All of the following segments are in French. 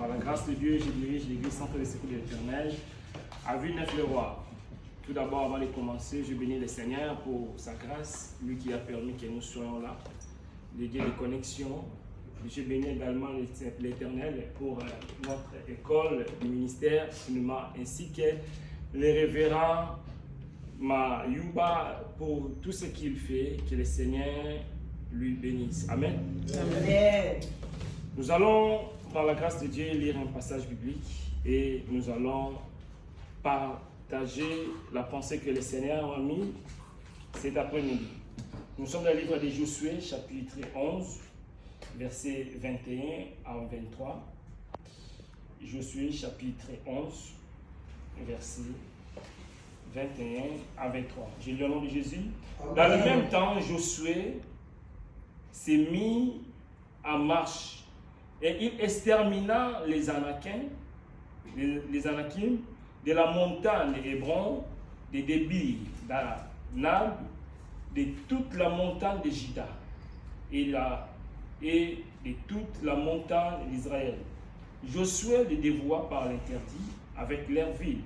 Par la grâce de Dieu, je dirige l'église Centre de Secours de l'Éternel à Villeneuve-le-Roi. Tout d'abord, avant de commencer, je bénis le Seigneur pour sa grâce, lui qui a permis que nous soyons là, le Dieu de connexion. Je bénis également l'Éternel pour notre école du ministère cinéma, ainsi que les révérends Mayuba pour tout ce qu'il fait. Que le Seigneur lui bénisse. Amen. Amen. Nous allons, par la grâce de Dieu, lire un passage biblique et nous allons partager la pensée que le Seigneur a mis cet après-midi. Nous sommes dans le livre de Josué, chapitre 11, versets 21 à 23. Josué, chapitre 11, versets 21 à 23. Je lis au nom de Jésus. Dans le même temps, Josué s'est mis en marche et il extermina les Anakim de la montagne de Hébron, de Débir, d'Anab, de toute la montagne de Juda et de toute la montagne d'Israël. Josué les dévoua par l'interdit avec leurs villes.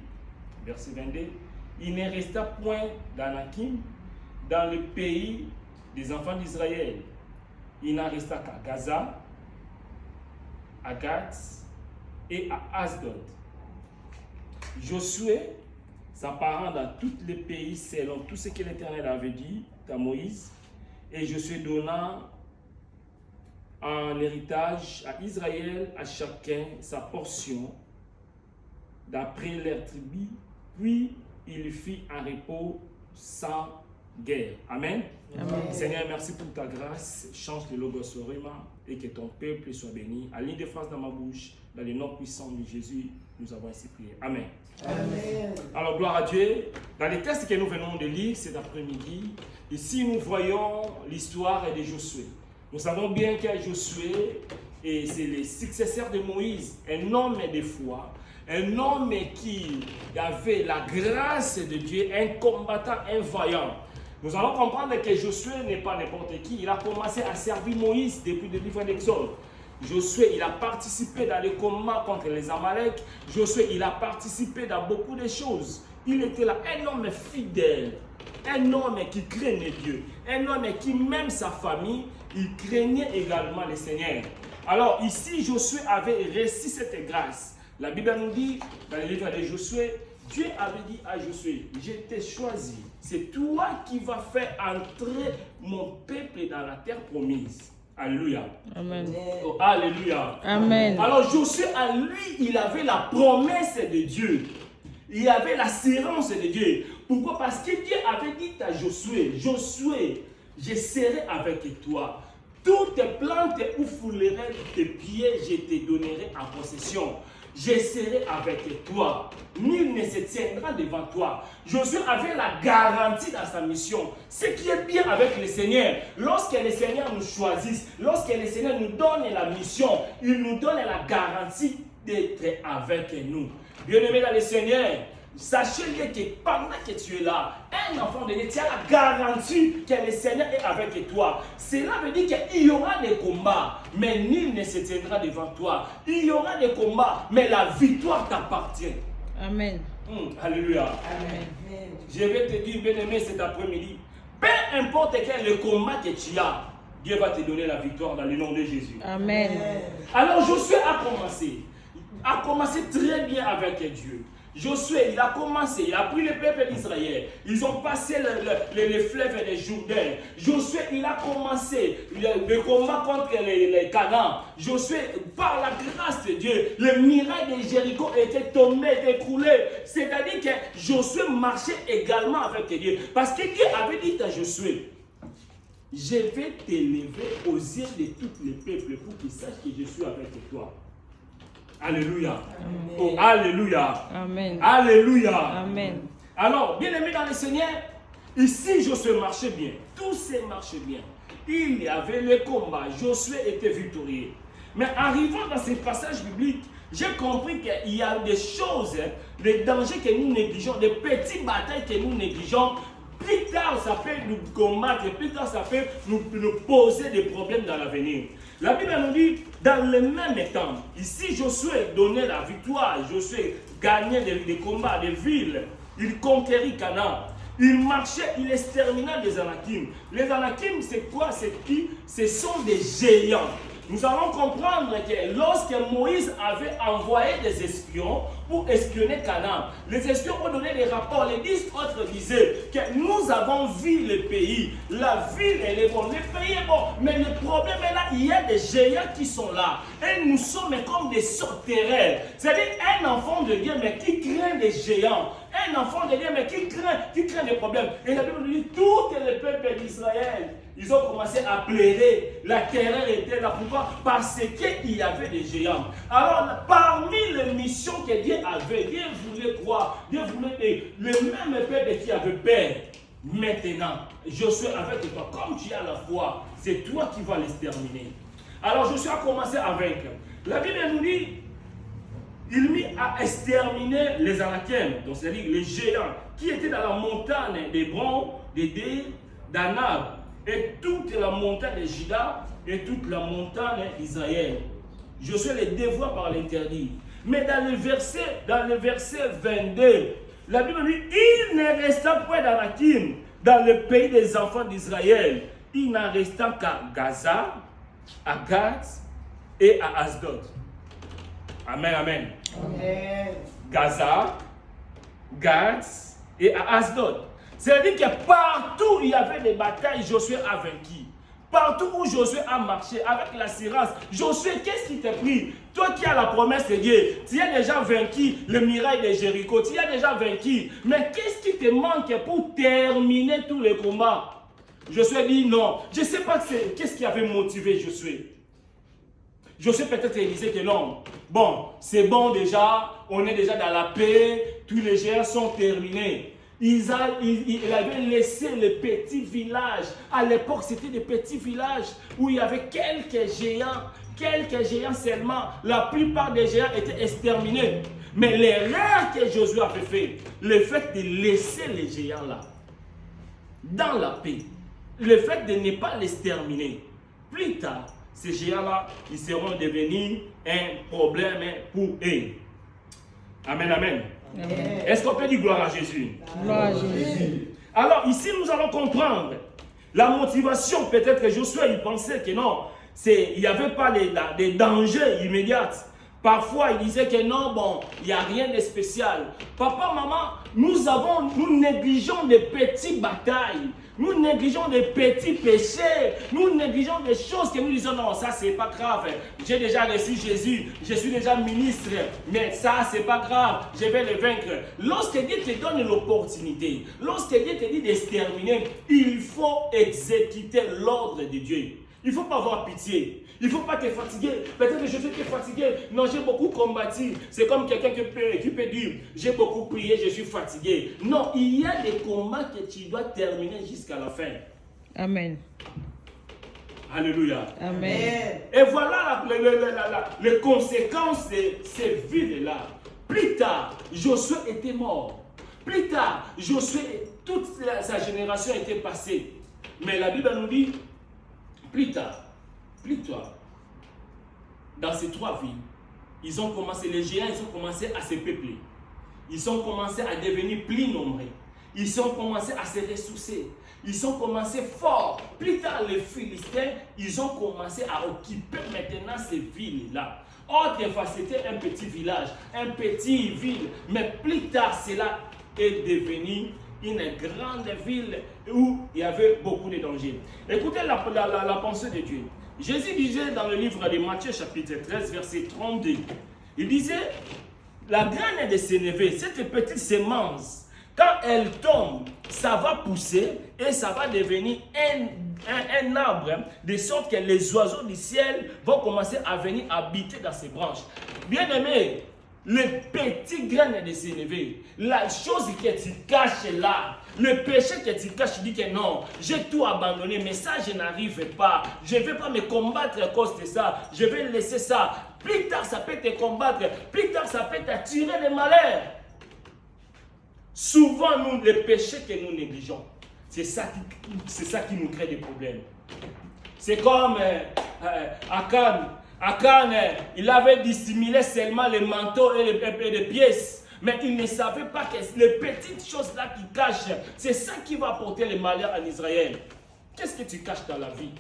Verset 22. Il ne resta point d'Anakim dans le pays des enfants d'Israël. Il n'en resta qu'à Gaza, à Gath et à Asdod. Josué, s'emparant dans tous les pays selon tout ce que l'Éternel avait dit à Moïse, et Josué donna en héritage à Israël, à chacun sa portion, d'après leur tribu, puis il fit un repos sans guerre. Amen. Amen. Seigneur, merci pour ta grâce. Change le logos au rhéma et que ton peuple soit béni. À l'île de France dans ma bouche, dans le nom puissant de Jésus, nous avons ainsi prié. Amen. Amen. Alors, gloire à Dieu. Dans les textes que nous venons de lire cet après-midi, ici nous voyons l'histoire de Josué. Nous savons bien que Josué, c'est le successeur de Moïse, un homme de foi, un homme qui avait la grâce de Dieu, un combattant, un vaillant. Nous allons comprendre que Josué n'est pas n'importe qui. Il a commencé à servir Moïse depuis le livre d'Exode. Josué, il a participé dans les combats contre les Amalek. Josué, il a participé dans beaucoup de choses. Il était là, un homme fidèle, un homme qui craignait Dieu, un homme qui, même sa famille, il craignait également le Seigneur. Alors ici, Josué avait reçu cette grâce. La Bible nous dit, dans le livre de Josué, Dieu avait dit à Josué, je t'ai choisi, c'est toi qui vas faire entrer mon peuple dans la terre promise. Alléluia. Amen. Oh, alléluia. Amen. Alors Josué, à lui, il avait la promesse de Dieu. Il avait l'assurance de Dieu. Pourquoi? Parce que Dieu avait dit à Josué, Josué, je serai avec toi. Toutes tes plantes où foulerai tes pieds, je te donnerai en possession. Je serai avec toi. Nul ne se tiendra devant toi. Josué avait la garantie dans sa mission. Ce qui est bien avec le Seigneur, lorsque le Seigneur nous choisit, lorsque le Seigneur nous donne la mission, il nous donne la garantie d'être avec nous. Bien-aimés dans le Seigneur, sachez que pendant que tu es là, un enfant de Dieu, tu as la garantie que le Seigneur est avec toi. Cela veut dire qu'il y aura des combats, mais nul ne se tiendra devant toi. Il y aura des combats, mais la victoire t'appartient. Amen. Alléluia. Amen. Je vais te dire, bien-aimé, cet après-midi, peu importe quel le combat que tu as, Dieu va te donner la victoire dans le nom de Jésus. Amen. Alors Josué a commencé très bien avec Dieu. Josué, il a commencé, il a pris le peuple d'Israël. Ils ont passé le fleuve de Jourdain. Josué, il a commencé le combat contre les Canaan. Josué, par la grâce de Dieu, le miracle de Jéricho était tombé, était écroulé. C'est-à-dire que Josué marchait également avec Dieu. Parce que Dieu avait dit à Josué, je vais t'élever aux yeux de tous les peuples pour qu'ils sachent que je suis avec toi. Alléluia. Amen. Oh, alléluia. Amen. Alléluia. Amen. Alors, bien aimé dans le Seigneur, ici Josué marchait bien. Tout se marchait bien. Il y avait le combat. Josué était victorieux. Mais arrivant dans ces passages bibliques, j'ai compris qu'il y a des choses, des dangers que nous négligeons, des petites batailles que nous négligeons plus tard ça peut nous combattre, plus tard ça peut nous poser des problèmes dans l'avenir. La Bible nous dit, dans le même temps, ici Josué donnait la victoire, Josué gagnait des combats, des villes, il conquérit Canaan. Il marchait, il exterminait les Anakim. Les Anakim, c'est quoi? C'est qui? Ce sont des géants. Nous allons comprendre que lorsque Moïse avait envoyé des espions pour espionner Canaan, les espions ont donné des rapports. Les 10 autres disaient que nous avons vu le pays. La ville, elle est bonne. Le pays est bon. Mais le problème est là, il y a des géants qui sont là. Et nous sommes comme des sauterelles. C'est-à-dire un enfant de Dieu, mais qui craint les géants. Un enfant de Dieu, mais qui craint des problèmes. Et la Bible nous dit, tout le peuple d'Israël, ils ont commencé à pleurer. La terreur était là. Pourquoi? Parce qu'il y avait des géants. Alors, parmi les missions que Dieu avait, Dieu voulait quoi? Dieu voulait le même peuple qui avait peur. Maintenant, Josué avec toi, comme tu as la foi, c'est toi qui vas l'exterminer. Alors, Josué a commencé à vaincre. La Bible nous dit, il mit à exterminer les Anakim, donc c'est-à-dire les géants, qui étaient dans la montagne d'Hébron, d'Anab, et toute la montagne de Juda, et toute la montagne d'Israël. Josué les dévoie par l'interdit. Mais dans le verset 22, la Bible dit, il ne resta point d'Anakim dans le pays des enfants d'Israël. Il n'en resta qu'à Gaza, à Gath et à Asdod. Amen, amen. Amen. Gaza, Gath et à Asdod. C'est-à-dire que partout où il y avait des batailles, Josué a vaincu. Partout où Josué a marché avec l'assurance, Josué, qu'est-ce qui t'a pris? Toi qui as la promesse de Dieu, tu as déjà vaincu le miracle de Jéricho, tu as déjà vaincu. Mais qu'est-ce qui te manque pour terminer tous les combats? Josué dit non. Je ne sais pas qu'est-ce qui avait motivé Josué. Josué peut-être disait que non. Bon, c'est bon déjà, on est déjà dans la paix, tous les géants sont terminés. Il avait laissé les petits villages. À l'époque, c'était des petits villages où il y avait quelques géants seulement. La plupart des géants étaient exterminés. Mais l'erreur que Josué avait fait, le fait de laisser les géants là, dans la paix, le fait de ne pas les exterminer, plus tard, ces géants-là, ils seront devenus un problème pour eux. Amen, amen. Est-ce qu'on peut dire gloire à Jésus? Gloire à Jésus. Alors ici, nous allons comprendre la motivation. Peut-être que Josué, il pensait que non, il n'y avait pas des dangers immédiats. Parfois, il disait que non, bon, il n'y a rien de spécial. Papa, maman, nous négligeons des petites batailles. Nous négligeons des petits péchés. Nous négligeons des choses que nous disons, non, ça, c'est pas grave. J'ai déjà reçu Jésus. Je suis déjà ministre. Mais ça, c'est pas grave. Je vais le vaincre. Lorsque Dieu te donne l'opportunité, lorsque Dieu te dit d'exterminer, il faut exécuter l'ordre de Dieu. Il ne faut pas avoir pitié. Il ne faut pas te fatiguer. Peut-être que je suis fatigué. Non, j'ai beaucoup combattu. C'est comme quelqu'un qui peut dire, j'ai beaucoup prié, je suis fatigué. Non, il y a des combats que tu dois terminer jusqu'à la fin. Amen. Alléluia. Amen. Et voilà les conséquences de ces vides-là. Plus tard, Josué était mort. Plus tard, Josué, toute sa génération était passée. Mais la Bible nous dit, plus tard, dans ces 3 villes, les géants, ils ont commencé à se peupler. Ils ont commencé à devenir plus nombreux. Ils ont commencé à se ressourcer. Ils ont commencé fort. Plus tard, les Philistins, ils ont commencé à occuper maintenant ces villes-là. Autrefois, c'était un petit village, un petit ville. Mais plus tard, cela est devenu une grande ville où il y avait beaucoup de dangers. Écoutez la pensée de Dieu. Jésus disait dans le livre de Matthieu chapitre 13 verset 32, il disait, la graine de sénévé, cette petite semence, quand elle tombe, ça va pousser et ça va devenir un arbre, de sorte que les oiseaux du ciel vont commencer à venir habiter dans ses branches. Bien aimé, le petit grain de sénévé, la chose que tu caches là, le péché que tu caches, tu dis que non, j'ai tout abandonné, mais ça je n'arrive pas, je ne vais pas me combattre à cause de ça, je vais laisser ça. Plus tard ça peut te combattre, plus tard ça peut t'attirer le malheur. Souvent, les péchés que nous négligeons, C'est ça qui nous crée des problèmes. C'est comme Akan. Akan, il avait dissimulé seulement les manteaux et les pièces. Mais il ne savait pas que les petites choses là qu'il cache, c'est ça qui va apporter le malheur en Israël. Qu'est-ce que tu caches dans la vie?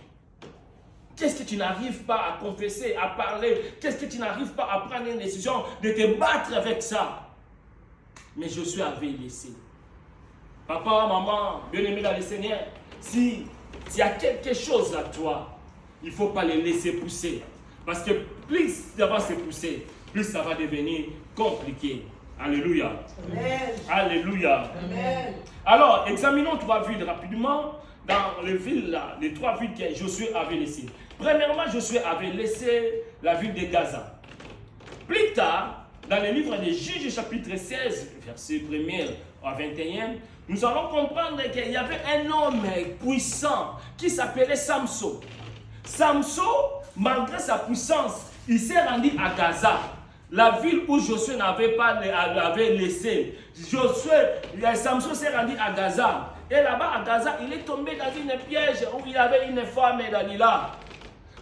Qu'est-ce que tu n'arrives pas à confesser, à parler? Qu'est-ce que tu n'arrives pas à prendre une décision de te battre avec ça? Mais Josué avait laissé. Papa, maman, bien-aimé dans le Seigneur, s'il y a quelque chose à toi, il ne faut pas les laisser pousser. Parce que plus ça va se pousser, plus ça va devenir compliqué. Alléluia. Amen. Alléluia. Amen. Alors, examinons 3 villes rapidement. Dans les villes là, les 3 villes que Josué avait laissées. Premièrement, Josué avait laissé la ville de Gaza. Plus tard, dans le livre des Juges, chapitre 16, verset 1er à 21, nous allons comprendre qu'il y avait un homme puissant qui s'appelait Samson. Samson, malgré sa puissance, il s'est rendu à Gaza, la ville où Josué l'avait laissé. Samson s'est rendu à Gaza. Et là-bas à Gaza, il est tombé dans une piège où il y avait une femme Dalila.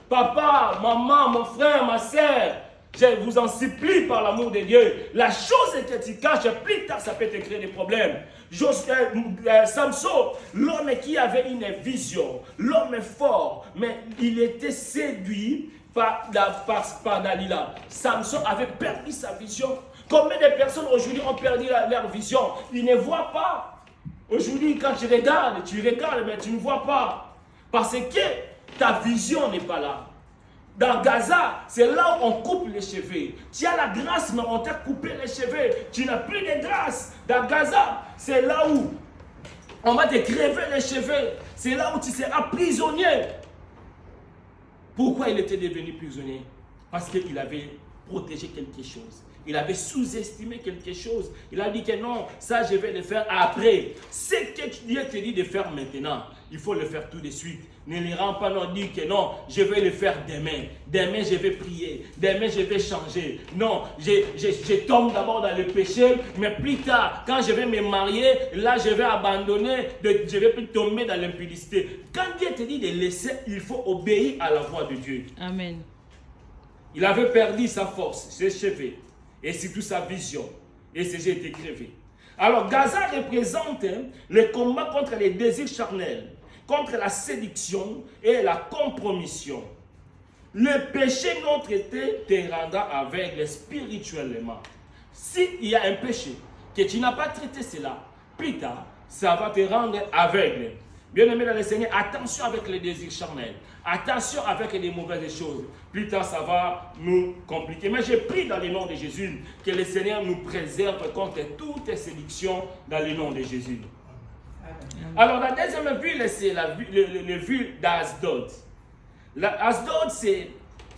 Papa, maman, mon frère, ma soeur, je vous en supplie par l'amour de Dieu. La chose que tu caches, plus tard, ça peut te créer des problèmes. Samson, l'homme qui avait une vision, l'homme fort, mais il était séduit par Dalila. Samson avait perdu sa vision. Combien de personnes aujourd'hui ont perdu leur vision? Ils ne voient pas. Aujourd'hui, quand tu regardes, mais tu ne vois pas. Parce que ta vision n'est pas là. Dans Gaza, c'est là où on coupe les cheveux. Tu as la grâce, mais on t'a coupé les cheveux. Tu n'as plus de grâce. Dans Gaza, c'est là où on va te crever les cheveux. C'est là où tu seras prisonnier. Pourquoi il était devenu prisonnier? Parce qu'il avait protégé quelque chose. Il avait sous-estimé quelque chose. Il a dit que non, ça je vais le faire après. Ce que Dieu te dit de faire maintenant, il faut le faire tout de suite. Ne les rends pas non, dire que non, je vais le faire demain. Demain je vais prier. Demain je vais changer. Non, je tombe d'abord dans le péché, mais plus tard, quand je vais me marier, là je vais abandonner, je vais plus tomber dans l'impudicité. Quand Dieu te dit de laisser, il faut obéir à la voix de Dieu. Amen. Il avait perdu sa force, ses cheveux. Et surtout sa vision. Et ses yeux étaient crevés. Alors Gaza représente le combat contre les désirs charnels, contre la séduction et la compromission. Le péché non traité te rendra aveugle spirituellement. S'il y a un péché que tu n'as pas traité cela, plus tard, ça va te rendre aveugle. Bien-aimé dans le Seigneur, attention avec les désirs charnels. Attention avec les mauvaises choses. Plus tard, ça va nous compliquer. Mais je prie dans le nom de Jésus que le Seigneur nous préserve contre toute séduction dans le nom de Jésus. Amen. Alors, la deuxième ville, c'est la ville d'Asdod. Asdod, c'est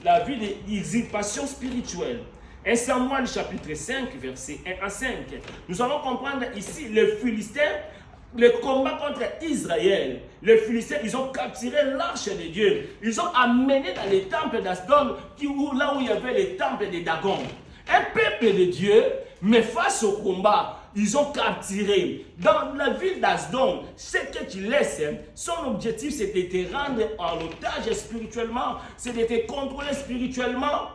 la ville d'usurpation spirituelle. 1 Samuel chapitre 5, verset 1 à 5. Nous allons comprendre ici les Philistins. Le combat contre Israël, les Philistins, ils ont capturé l'arche de Dieu. Ils ont amené dans les temples d'Asdod, là où il y avait les temples de Dagon. Un peuple de Dieu, mais face au combat, ils ont capturé. Dans la ville d'Asdod, ce que tu laisses, son objectif c'est de te rendre en otage spirituellement, c'est de te contrôler spirituellement.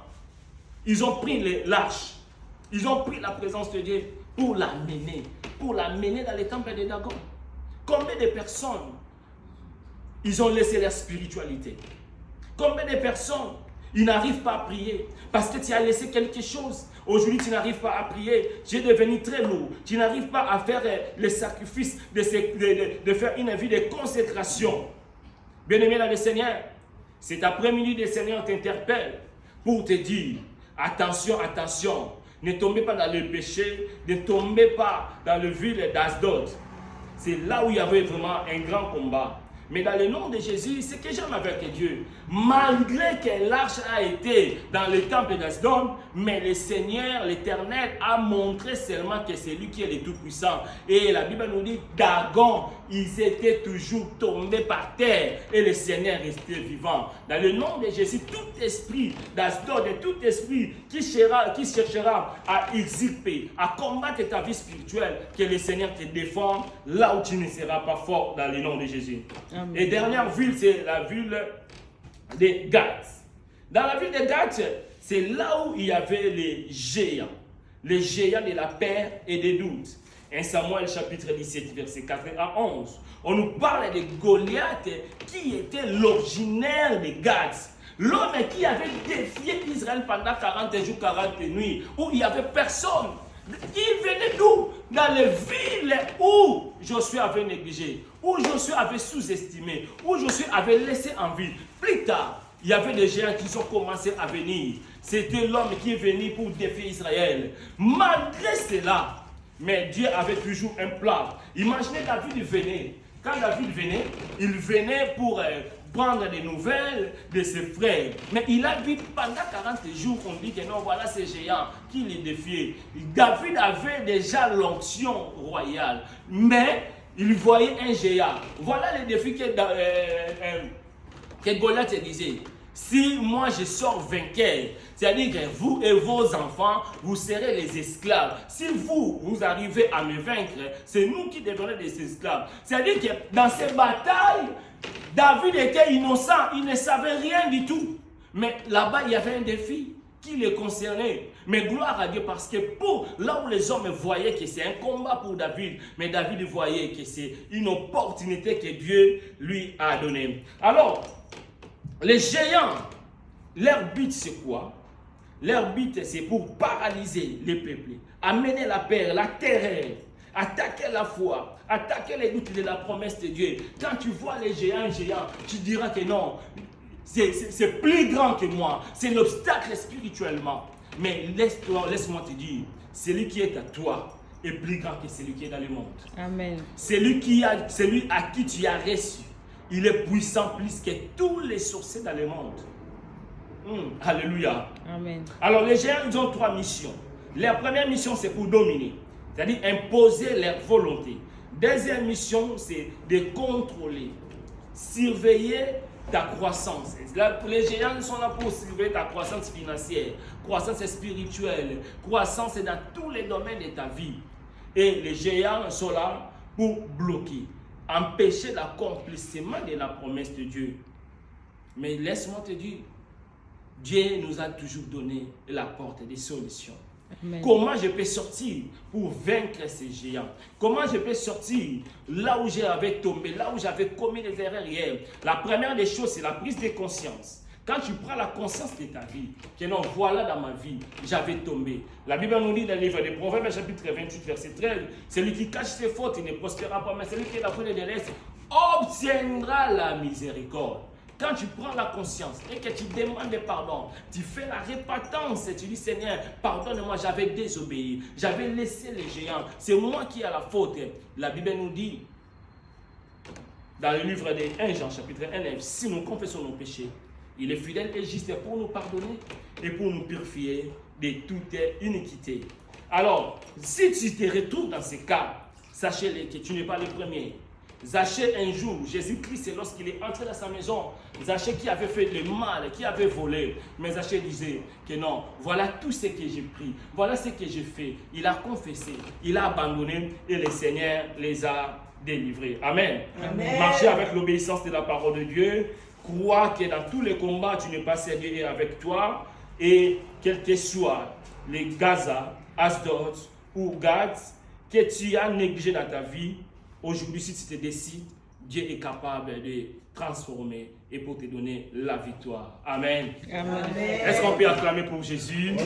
Ils ont pris l'arche, ils ont pris la présence de Dieu pour l'amener dans les temples de Dagon. Combien de personnes ils ont laissé leur spiritualité? Combien de personnes ils n'arrivent pas à prier parce que tu as laissé quelque chose? Aujourd'hui, tu n'arrives pas à prier, tu es devenu très lourd. Tu n'arrives pas à faire le sacrifice de faire une vie de consécration. Bien-aimé dans le Seigneur, cet après-midi, le Seigneur t'interpelle pour te dire, attention, attention. Ne tombez pas dans le péché, ne tombez pas dans le ville d'Asdod. C'est là où il y avait vraiment un grand combat. Mais dans le nom de Jésus, ce que j'aime avec Dieu, malgré que l'arche a été dans le temple d'Asdod, mais le Seigneur, l'Éternel, a montré seulement que c'est lui qui est le Tout-Puissant. Et la Bible nous dit, Dagon, ils étaient toujours tombés par terre et le Seigneur restait vivant. Dans le nom de Jésus, tout esprit d'Asdod et tout esprit qui cherchera à usurper, à combattre ta vie spirituelle, que le Seigneur te défende là où tu ne seras pas fort dans le nom de Jésus. Amen. Et dernière ville, c'est la ville de Gath. Dans la ville de Gath, c'est là où il y avait les géants de la peur et des doutes. 1 Samuel chapitre 17, verset 4 à 11. On nous parle de Goliath qui était l'originaire de Gath. L'homme qui avait défié Israël pendant 40 jours, 40 nuits, où il n'y avait personne. Il venait d'où? Dans les villes où Josué avait négligé, où Josué avait sous-estimé, où Josué avait laissé en vie. Plus tard, il y avait des géants qui ont commencé à venir. C'était l'homme qui est venu pour défier Israël. Malgré cela, mais Dieu avait toujours un plan. Imaginez David venait. Quand David venait, il venait pour prendre des nouvelles de ses frères. Mais il a vu pendant 40 jours, on dit que non, voilà ces géants qui les défiaient. David avait déjà l'onction royale, mais il voyait un géant. Voilà le défi que Goliath disait. Si moi je sors vainqueur, c'est-à-dire que vous et vos enfants, vous serez les esclaves. Si vous arrivez à me vaincre, c'est nous qui devenons des esclaves. C'est-à-dire que dans ces batailles, David était innocent, il ne savait rien du tout. Mais là-bas, il y avait un défi qui le concernait. Mais gloire à Dieu, parce que pour là où les hommes voyaient que c'est un combat pour David, mais David voyait que c'est une opportunité que Dieu lui a donnée. Alors, les géants, leur but c'est quoi? Leur but c'est pour paralyser les peuples, amener la peur, la terreur, attaquer la foi, attaquer les doutes de la promesse de Dieu. Quand tu vois les géants, tu diras que non, c'est plus grand que moi, c'est l'obstacle spirituellement. Mais laisse-moi te dire, celui qui est à toi est plus grand que celui qui est dans le monde. Amen. Celui à qui tu as reçu, il est puissant plus que tous les sorciers dans le monde. Alléluia. Amen. Alors les géants, ils ont 3 missions. Leur première mission, c'est pour dominer, c'est-à-dire imposer leur volonté. Deuxième mission, c'est de contrôler, surveiller ta croissance. Les géants sont là pour surveiller ta croissance financière, croissance spirituelle, croissance dans tous les domaines de ta vie. Et les géants sont là pour bloquer, empêcher l'accomplissement de la promesse de Dieu. Mais laisse-moi te dire, Dieu nous a toujours donné la porte des solutions. Amen. Comment je peux sortir pour vaincre ces géants? Comment je peux sortir là où j'avais tombé, là où j'avais commis des erreurs hier? La première des choses, c'est la prise de conscience. Quand tu prends la conscience de ta vie, que non, voilà dans ma vie, j'avais tombé. La Bible nous dit dans le livre des Proverbes, chapitre 28, verset 13, celui qui cache ses fautes, il ne prospérera pas, mais celui qui est la faute de l'Est obtiendra la miséricorde. Quand tu prends la conscience et que tu demandes pardon, tu fais la repentance et tu dis Seigneur, pardonne-moi, j'avais désobéi, j'avais laissé les géants, c'est moi qui ai la faute. La Bible nous dit, dans le livre de 1 Jean, chapitre 1, si nous confessons nos péchés, il est fidèle et juste pour nous pardonner et pour nous purifier de toute iniquité. Alors, si tu te retrouves dans ces cas, sachez que tu n'es pas le premier. Zaché un jour, Jésus-Christ, lorsqu'il est entré dans sa maison, Zaché qui avait fait le mal, qui avait volé, mais Zaché disait que non, voilà tout ce que j'ai pris, voilà ce que j'ai fait. Il a confessé, il a abandonné et le Seigneur les a délivrés. Amen. Amen. Marchez avec l'obéissance de la parole de Dieu. Crois que dans tous les combats, tu n'es pas sérieux avec toi. Et quel que soit les Gaza, Asdod ou Gath que tu as négligé dans ta vie, aujourd'hui, si tu te décides, Dieu est capable de transformer et pour te donner la victoire. Amen. Amen. Est-ce qu'on peut acclamer pour Jésus?